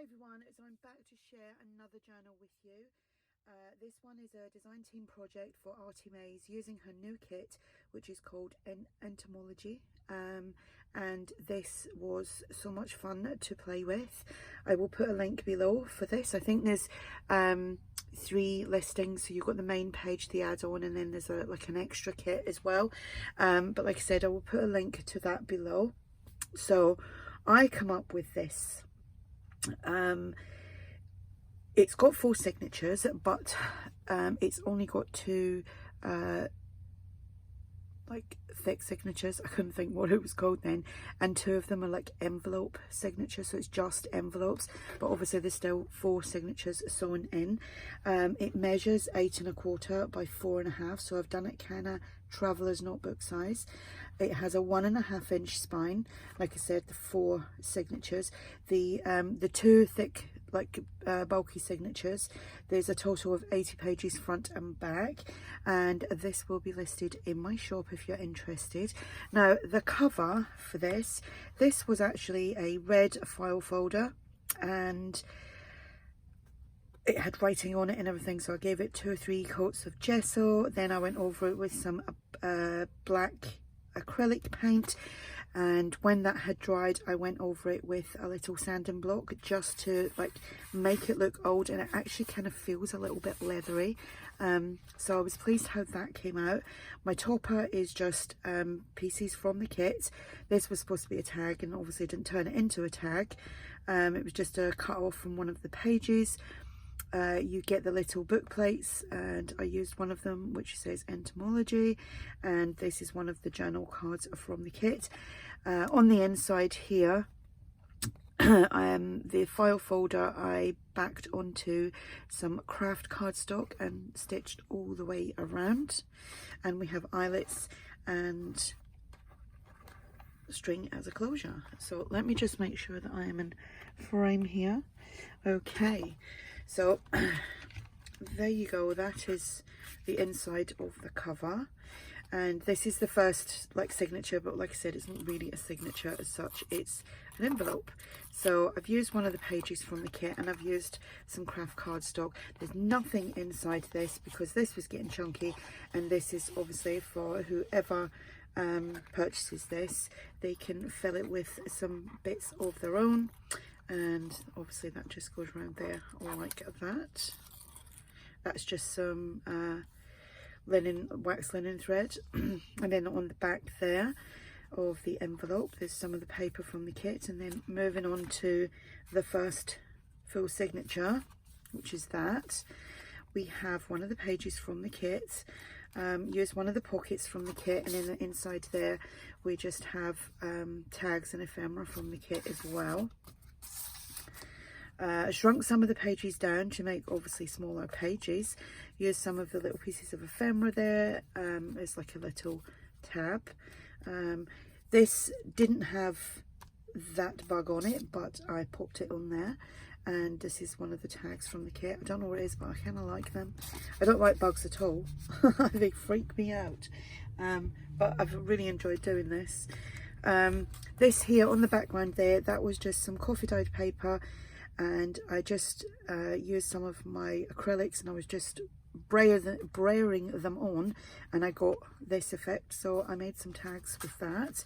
Hi everyone, so I'm back to share another journal with you. This one is a design team project for ARTYmaze using her new kit, which is called Entomology, and this was so much fun to play with. I will put a link below for this. I think there's 3 listings, so you've got the main page, the add-on, and then there's like an extra kit as well, but like I said, I will put a link to that below. So I come up with this. It's got 4 signatures, but it's only got 2 like thick signatures. I couldn't think what it was called then, and 2 of them are like envelope signatures, so it's just envelopes, but obviously there's still 4 signatures sewn in. It measures 8 1/4 by 4 1/2, so I've done it kind of traveler's notebook size. It has a 1 1/2 inch spine, like I said, the 4 signatures. The 2 thick, like bulky signatures, there's a total of 80 pages front and back, and this will be listed in my shop if you're interested. Now the cover for this was actually a red file folder, and it had writing on it and everything, so I gave it 2 or 3 coats of gesso. Then I went over it with some black acrylic paint, and when that had dried I went over it with a little sanding block just to like make it look old, and it actually kind of feels a little bit leathery, so I was pleased how that came out. My topper is just pieces from the kit. This was supposed to be a tag, and obviously didn't turn it into a tag. It was just a cut off from one of the pages. You get the little book plates, and I used one of them which says Entomology, and this is one of the journal cards from the kit. On the inside here, the file folder I backed onto some craft cardstock and stitched all the way around, and we have eyelets and string as a closure. So let me just make sure that I am in frame here. Okay, so there you go, that is the inside of the cover, and this is the first like signature, but like I said, it's not really a signature as such, it's an envelope. So I've used one of the pages from the kit, and I've used some craft cardstock. There's nothing inside this because this was getting chunky, and this is obviously for whoever purchases this. They can fill it with some bits of their own, and obviously that just goes around there like that. That's just some wax linen thread. And then on the back there of the envelope there's some of the paper from the kit, and then moving on to the first full signature, which is that. We have one of the pages from the kit, use one of the pockets from the kit, and then inside there we just have tags and ephemera from the kit as well. I shrunk some of the pages down to make obviously smaller pages. Use some of the little pieces of ephemera there as like a little tab. This didn't have that bug on it, but I popped it on there, and this is one of the tags from the kit. I don't know what it is, but I kind of like them. I don't like bugs at all. They freak me out, but I've really enjoyed doing this. This here on the background there, that was just some coffee dyed paper, and I just used some of my acrylics, and I was just brayering them on, and I got this effect, so I made some tags with that.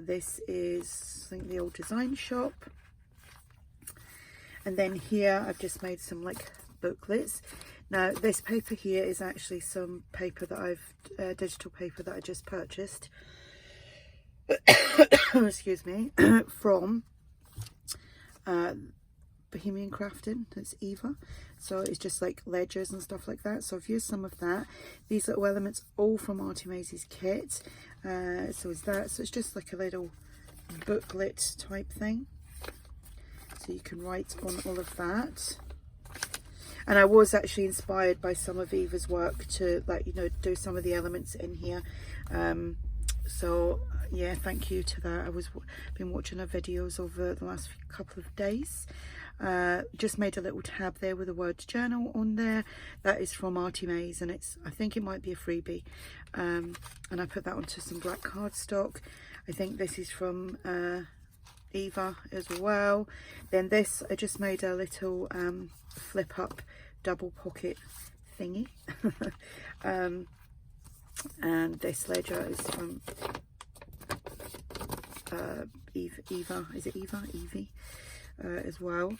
This is, I think, the old design shop. And then here I've just made some like booklets. Now this paper here is actually some paper that I've digital paper that I just purchased excuse me, from Bohemian Crafting. It's Eva, so it's just like ledgers and stuff like that, so I've used some of that. These little elements all from ARTYmaze's kit, so is that, so it's just like a little booklet type thing, so you can write on all of that. And I was actually inspired by some of Eva's work to, like, you know, do some of the elements in here, so yeah, thank you to that. Been watching her videos over the last couple of days. Just made a little tab there with the word journal on there. That is from ARTYmaze, and I think it might be a freebie, and I put that onto some black cardstock. I think this is from Eva as well. Then this, I just made a little flip up double pocket thingy. And this ledger is from Eva, is it Eva? Evie as well.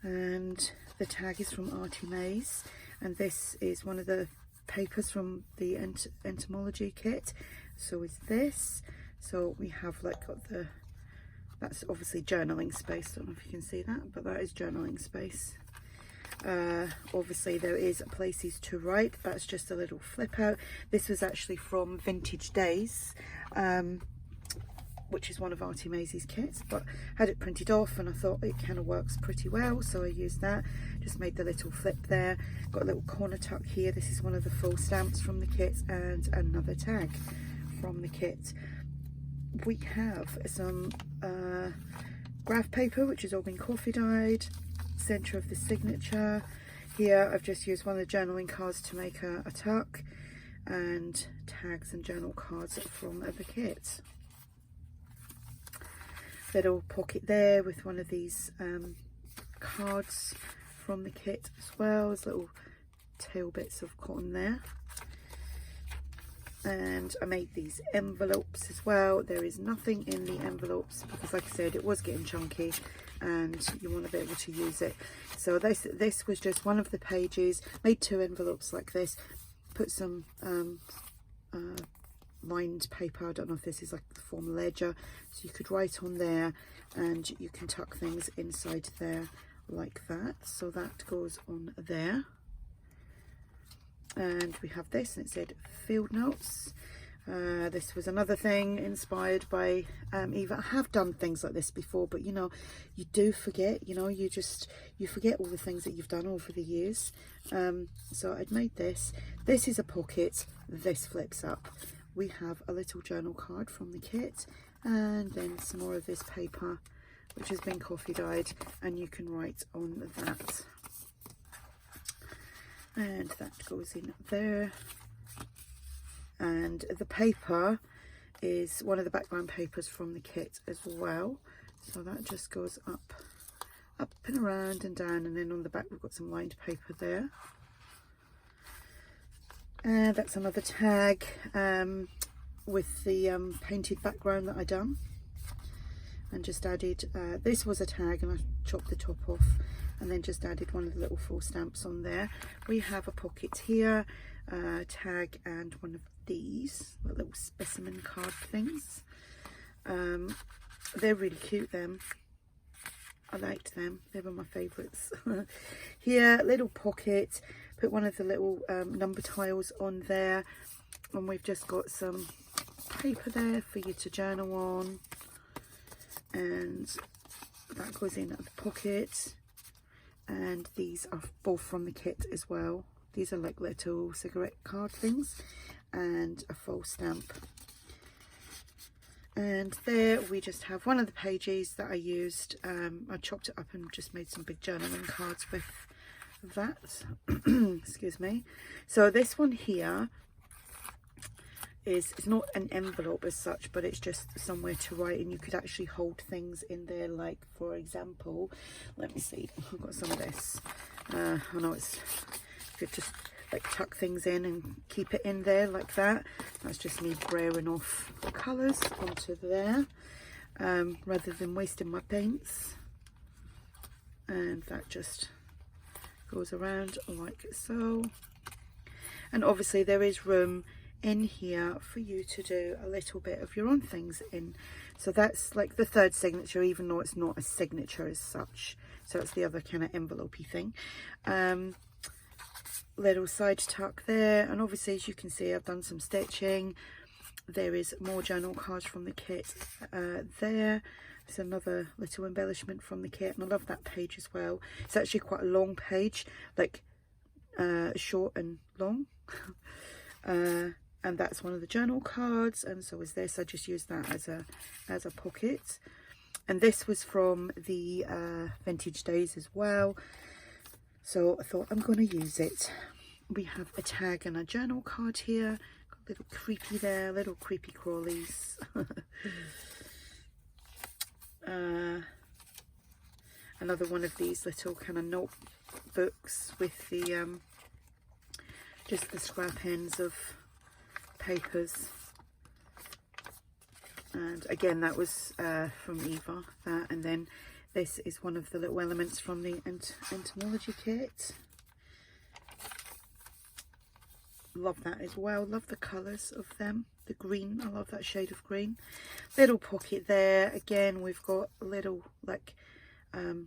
And the tag is from ARTYmaze, and this is one of the papers from the Entomology kit. So is this. So we have like got the, that's obviously journaling space, don't know if you can see that, but that is journaling space. Obviously there is places to write, that's just a little flip out. This was actually from Vintage Days, which is one of ARTYmaze's kits, but had it printed off and I thought it kind of works pretty well, so I used that. Just made the little flip there, got a little corner tuck here. This is one of the full stamps from the kit, and another tag from the kit. We have some graph paper, which has all been coffee dyed. Center of the signature. Here I've just used one of the journaling cards to make a tuck, and tags and journal cards from the kit. Little pocket there with one of these cards from the kit as well. There's little tail bits of cotton there. And I made these envelopes as well. There is nothing in the envelopes because, like I said, it was getting chunky and you want to be able to use it. So this was just one of the pages. Made 2 envelopes like this. Put some lined paper. I don't know if this is like the form ledger, so you could write on there, and you can tuck things inside there like that. So that goes on there. And we have this, and it said field notes. This was another thing inspired by Eva. I have done things like this before, but you know, you do forget, you know, you forget all the things that you've done over the years. So I'd made this. This is a pocket, this flips up. We have a little journal card from the kit, and then some more of this paper, which has been coffee dyed, and you can write on that. And that goes in there. And the paper is one of the background papers from the kit as well, so that just goes up and around and down, and then on the back we've got some lined paper there. And that's another tag with the painted background that I done, and just added this was a tag, and I chopped the top off and then just added one of the little full stamps on there. We have a pocket here, tag, and one of these little specimen card things. They're really cute, them. I liked them, they were my favourites. Here, little pocket, put one of the little number tiles on there, and we've just got some paper there for you to journal on, and that goes in at the pocket. And these are both from the kit as well. These are like little cigarette card things, and a full stamp. And there we just have one of the pages that I used. I chopped it up and just made some big journaling cards with that. Excuse me. So this one here is, it's not an envelope as such, but it's just somewhere to write, and you could actually hold things in there, like for example, let me see, I've got some of this. I know it's, you could just like tuck things in and keep it in there like that. That's just me braring off the colours onto there, rather than wasting my paints. And that just goes around like so. And obviously there is room in here for you to do a little bit of your own things in. So that's like the third signature, even though it's not a signature as such. So it's the other kind of envelopey thing. Little side tuck there, and obviously as you can see I've done some stitching. There is more journal cards from the kit there. There's another little embellishment from the kit, and I love that page as well. It's actually quite a long page, like short and long. And that's one of the journal cards, and so is this. I just used that as a pocket. And this was from the Vintage Days as well, so I thought I'm going to use it. We have a tag and a journal card here. Got a little creepy there, little creepy crawlies. another one of these little kind of notebooks with the just the scrap ends of papers. And again, that was from Eva, that. And then this is one of the little elements from the Entomology kit. Love that as well. Love the colours of them. The green, I love that shade of green. Little pocket there. Again, we've got a little like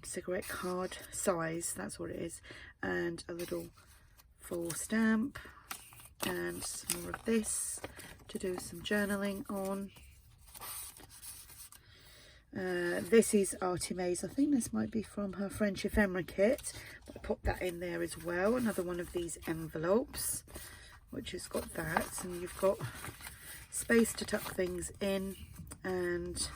cigarette card size, that's what it is, and a little full stamp, and some more of this to do some journaling on. This is ARTYmaze. I think this might be from her French ephemera kit, but I popped that in there as well. Another one of these envelopes, which has got that, and you've got space to tuck things in. And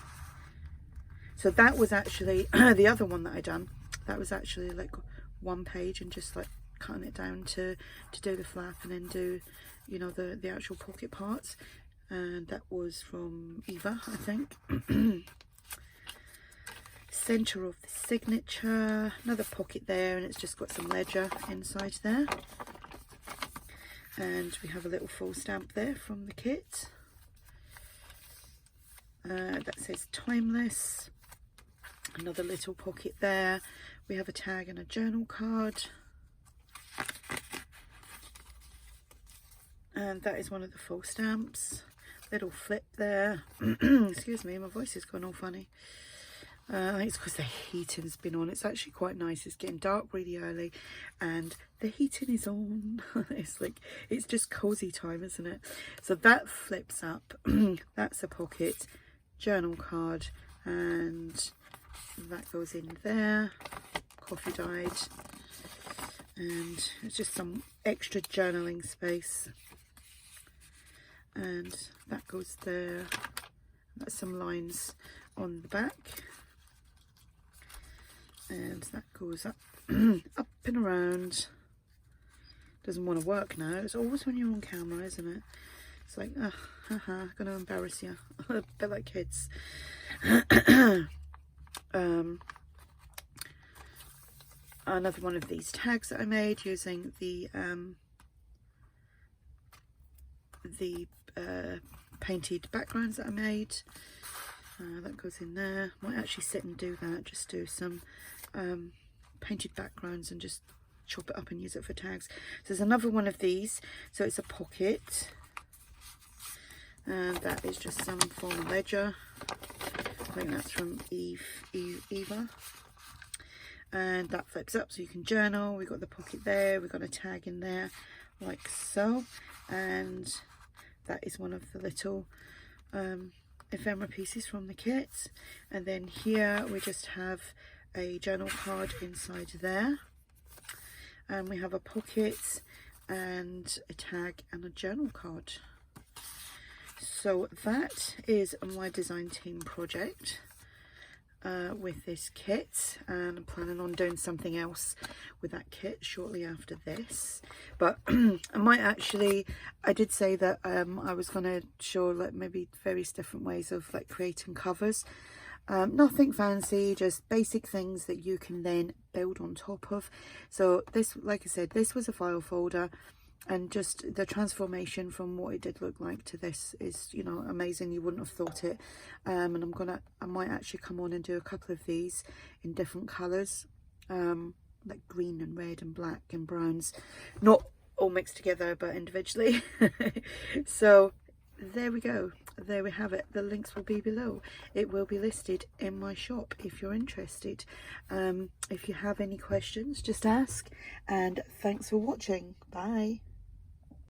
so that was actually the other one that I done. That was actually like one page and just like cutting it down to do the flap and then do, you know, the actual pocket parts. And that was from Eva, I think. Center of the signature, another pocket there, and it's just got some ledger inside there. And we have a little full stamp there from the kit. That says timeless. Another little pocket there. We have a tag and a journal card. And that is one of the full stamps. Little flip there. Excuse me, my voice has gone all funny. I think it's because the heating's been on. It's actually quite nice. It's getting dark really early and the heating is on. It's like, it's just cozy time, isn't it? So that flips up. That's a pocket journal card, and that goes in there. Coffee dyed, and it's just some extra journaling space, and that goes there. That's some lines on the back. And that goes up up and around. Doesn't want to work now. It's always when you're on camera, isn't it? It's like, oh, haha, gonna embarrass you. A bit like kids. Another one of these tags that I made using the painted backgrounds that I made. That goes in there. Might actually sit and do that, just do some painted backgrounds and just chop it up and use it for tags. So there's another one of these, so it's a pocket, and that is just some form of ledger. I think that's from Eva, and that flips up so you can journal. We've got the pocket there, we've got a tag in there like so, and that is one of the little ephemera pieces from the kit. And then here we just have a journal card inside there, and we have a pocket and a tag and a journal card. So that is my design team project with this kit, and I'm planning on doing something else with that kit shortly after this. But I might actually, I did say that I was going to show like maybe various different ways of like creating covers. Nothing fancy, just basic things that you can then build on top of. So this, like I said, this was a file folder, and just the transformation from what it did look like to this is, you know, amazing. You wouldn't have thought it. And I might actually come on and do a couple of these in different colours, like green and red and black and browns, not all mixed together but individually. So there we go, there we have it. The links will be below. It will be listed in my shop if you're interested. If you have any questions, just ask, and thanks for watching. Bye.